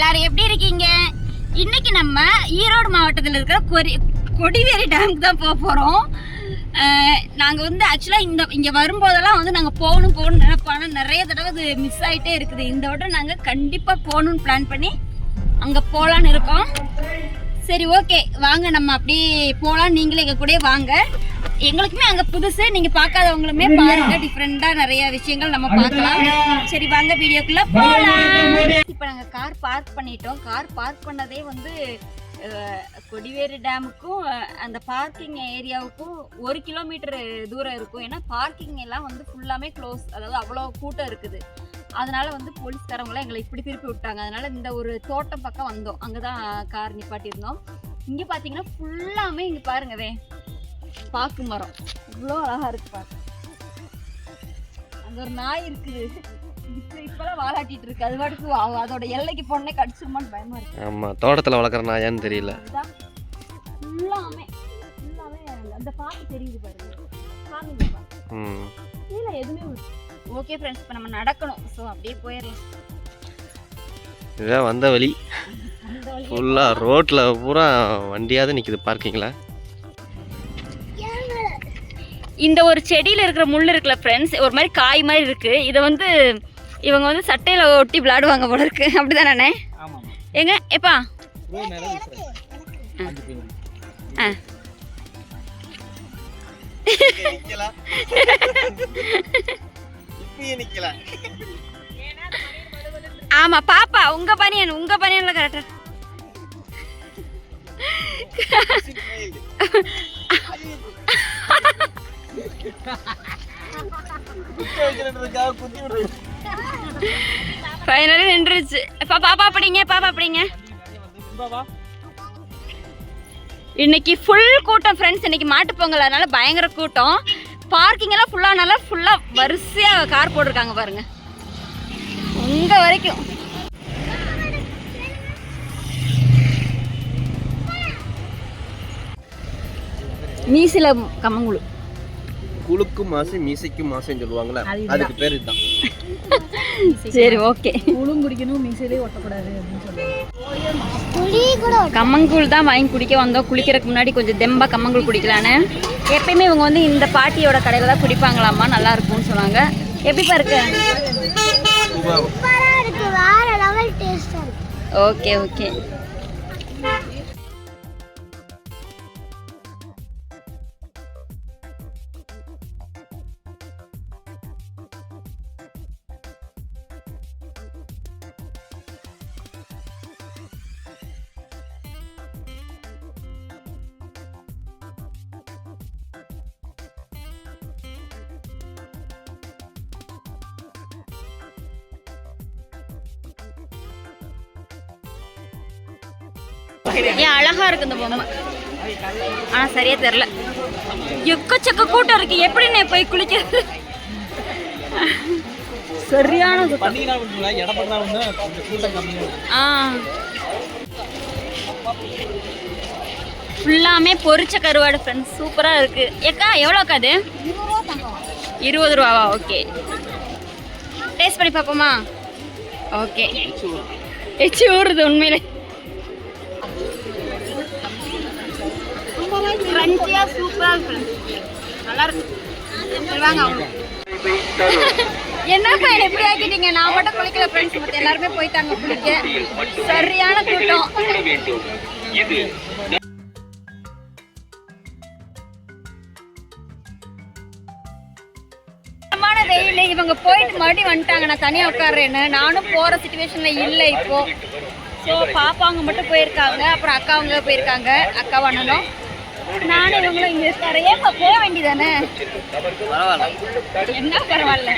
எல்லாரும் எப்படி இருக்கீங்க? இன்னைக்கு நம்ம ஈரோடு மாவட்டத்தில் இருக்கிற கொடிவேரி டேமுக்கு தான் போக போகிறோம். நாங்கள் வந்து ஆக்சுவலாக இங்கே வரும்போதெல்லாம் வந்து நாங்கள் போகணும்னு நினைப்போம். நிறைய தடவை அது மிஸ் ஆகிட்டே இருக்குது. இந்த வட்டம் நாங்கள் கண்டிப்பாக போகணுன்னு பிளான் பண்ணி அங்கே போகலான்னு இருக்கோம். சரி, ஓகே, வாங்க நம்ம அப்படியே போகலாம். நீங்களே எங்கள் கூட வாங்க. எங்களுக்குமே அங்கே புதுசு, நீங்கள் பார்க்காதவங்களுமே பாருங்க. டிஃப்ரெண்டாக நிறைய விஷயங்கள் நம்ம பார்க்கலாம். சரி, வாங்க வீடியோக்குள்ளே போகலாம். இப்போ நாங்கள் கார் பார்க் பண்ணிட்டோம். கார் பார்க் பண்ணதே வந்து கொடிவேரி டேமுக்கும் அந்த பார்க்கிங் ஏரியாவுக்கும் 1 கிலோமீட்டர் தூரம் இருக்கும். ஏன்னா பார்க்கிங் எல்லாம் வந்து ஃபுல்லாமே க்ளோஸ், அதாவது அவ்வளோ கூட்டம் இருக்குது. அதனால வந்து போலீஸ்காரங்களாம் எங்களை இப்படி திருப்பி விட்டாங்க. அதனால இந்த ஒரு தோட்டம் பக்கம் வந்தோம். அங்கே தான் கார் நிப்பாட்டியிருந்தோம். இங்கே பார்த்தீங்கன்னா ஃபுல்லாமே இங்கே பாருங்கவே பாக்கு மரம் இவ்வளோ அழகா இருக்கு. பார்க்க அங்கே ஒரு நாய் இருக்குது. இப்பெல்லாம் வாலாட்டிட்டு இருக்கு. அது பாட்டுக்கு அதோட எல்லைக்கு போனே கடிச்சிருமான்னு பயமா இருக்கு. ஆமா, தோட்டத்துல வளர்க்குற நாயான்னு தெரியல. ஃபுல்லாமே அந்த பாக்கு தெரியுது பாருங்க. கீழே எதுவுமே. ஓகே ஃப்ரெண்ட்ஸ், இப்போ நம்ம நடக்கணும். ஸோ அப்படியே போயிடலாம். இதான் வந்த வழி. ஃபுல்லா ரோட்ல பூரா வண்டியாவது நிக்குது பார்க்கிங்ல. இந்த ஒரு செடியில் இருக்கிற முள் இருக்குல்ல ஃப்ரெண்ட்ஸ், ஒரு மாதிரி காய் மாதிரி இருக்கு. இதை வந்து இவங்க வந்து சட்டையில் ஒட்டி விளையாடுவாங்க போல இருக்கு. அப்படிதானே? எங்க எப்பா ஆமா பாப்பா, உங்க பனியன்ல கரெக்டா. ஃபைனலி நின்றுச்சு. பாப்பா படிங்க. இன்னைக்கு ஃபுல் கூட்டம் ஃப்ரெண்ட்ஸ். இன்னைக்கு மாட்டு பொங்கல், அதனால பயங்கர கூட்டம். பார்க்கிங் எல்லாம் ஃபுல்லா வரிசையா கார் போட்டிருக்காங்க பாருங்க, உங்க வரைக்கும். மீசில கம்மங்குழு. குளுக்கும் மாசு மீசைக்கும் மாசுன்னு சொல்லுவாங்களா, அதுக்கு பேர் இதுதான். சரி, ஓகே. கூழும் குடிக்கணும், மீசையிலே ஒட்டக்கூடாது அப்படின்னு சொல்லுவாங்க. கம்மங்கூழ் தான் வாங்கி குடிக்க வந்தோம். குளிக்கிறதுக்கு முன்னாடி கொஞ்சம் தெம்பா கம்மங்கூழ் குடிக்கலான்னு. எப்பயுமே இவங்க வந்து இந்த பாட்டியோட கடையில் தான் குடிப்பாங்களாமா. நல்லா இருக்கும்னு சொன்னாங்க. எப்படிப்பா இருக்கு? ஓகே. ஏன் அழகா இருக்கு இந்த பொம்மை, ஆனா சரியா தெரியல. எக்கச்சக்க கூட்டம் இருக்கு. எப்படின்னு போய் குளிக்கிறது? சரியான ஃபுல்லாமே பொரிச்ச கருவாடு ஃப்ரெண்ட்ஸ். சூப்பரா இருக்கு. ஏக்கா எவ்வளோக்கா அது? 20 ரூபாவா? ஓகே, டேஸ்ட் பண்ணி பார்ப்போமா? ஓகே, எச்சி ஊறுது உண்மையிலே. கிரன்ச்சியா சூப்பரா இருக்கு, நல்லா இருக்கு. வாங்க. என்னப்பா எப்படி ஆக்கிட்டீங்க? நான் மட்டும் குளிக்கல ஃப்ரெண்ட்ஸ், மற்ற எல்லாருமே போயிட்டாங்க குளிக்க. சரியான கூட்டம். வெயில். இவங்க போயிட்டு மறுபடியும் வந்துட்டாங்க. நான் தனியாக உட்காடுறேன்னு. நானும் போகிற சிச்சுவேஷன்ல இல்லை இப்போ. ஸோ பாப்பாங்க மட்டும் போயிருக்காங்க. அப்புறம் அக்காவங்க போயிருக்காங்க. அக்கா அண்ணனும் நானும் இவங்களும் இங்கே இருக்காரு. ஏப்பா போக வேண்டியதானே? என்ன பரவாயில்ல,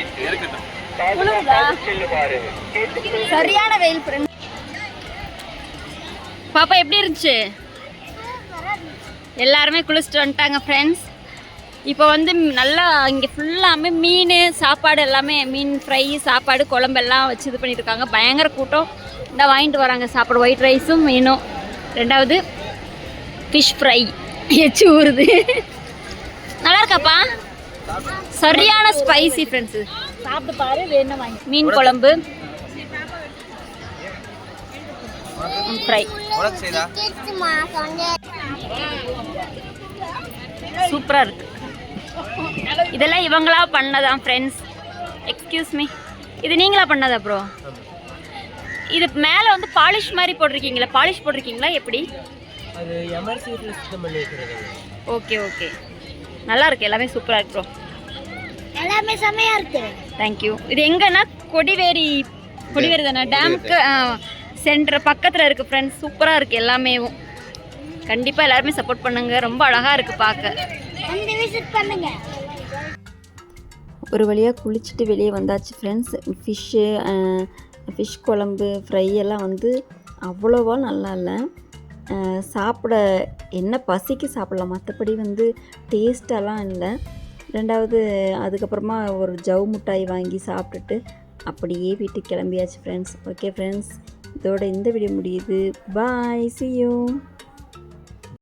சரியான வெயில் ஃப்ரெண்ட். பாப்பா எப்படி இருந்துச்சு? எல்லாருமே குளிச்சுட்டு வந்துட்டாங்க ஃப்ரெண்ட்ஸ். இப்போ வந்து நல்லா இங்கே ஃபுல்லாமே மீன் சாப்பாடு எல்லாமே, மீன் ஃப்ரை, சாப்பாடு, குழம்பெல்லாம் வச்சு இது பண்ணிட்டு இருக்காங்க. பயங்கர கூட்டம். இந்த வாங்கிட்டு வராங்க சாப்பாடு, ஒயிட் ரைஸும் மீனும். ரெண்டாவது ஃபிஷ் ஃப்ரை. எச்சு ஊறுது. நல்லா இருக்காப்பா? சரியான ஸ்பைசி ஃப்ரெண்ட்ஸு. சாப்பிட்டு பாரு, வேணும் வாங்கி. மீன் குழம்பு ஃப்ரை. உனக்கு செய்தா சூப்பராக இருக்கு. இதெல்லாம் இவங்களா பண்ணதான் ஃப்ரெண்ட்ஸ். எக்ஸ்கியூஸ் மீ, இது நீங்களா பண்ணதா ப்ரோ? இது மேலே வந்து பாலிஷ் மாதிரி போட்டிருக்கீங்களா? பாலிஷ் போட்டிருக்கீங்களா எப்படி? அது எமர்சி வீட்டில் சுத்தம் பண்ணி வைக்கிறது. ஓகே ஓகே, நல்லா இருக்கு. எல்லாமே சூப்பராக இருக்கு ப்ரோ. எல்லாமே செமையாக இருக்கு. தேங்க்யூ. இது எங்கன்னா கொடிவேரி தானே டேமுக்கு சென்டர் பக்கத்தில் இருக்குது ஃப்ரெண்ட்ஸ். சூப்பராக இருக்குது எல்லாமே. கண்டிப்பாக எல்லாருமே சப்போர்ட் பண்ணுங்க. ரொம்ப அழகாக இருக்குது பார்க்க. வந்து விசிட் பண்ணுங்க. ஒரு வழியாக குளிச்சுட்டு வெளியே வந்தாச்சு ஃப்ரெண்ட்ஸ். ஃபிஷ் குழம்பு ஃப்ரை எல்லாம் வந்து அவ்வளோவா நல்லா இல்லை. சாப்பிட என்ன பசிக்கு சாப்பிடலாம், மற்றபடி வந்து டேஸ்டெல்லாம் இல்லை. ரெண்டாவது அதுக்கப்புறமா ஒரு ஜவ் மிட்டாய் வாங்கி சாப்பிட்டுட்டு அப்படியே வீட்டுக்கு கிளம்பியாச்சு ஃப்ரெண்ட்ஸ். ஓகே ஃப்ரெண்ட்ஸ், இதோட இந்த வீடியோ முடியுது. பாய், see you.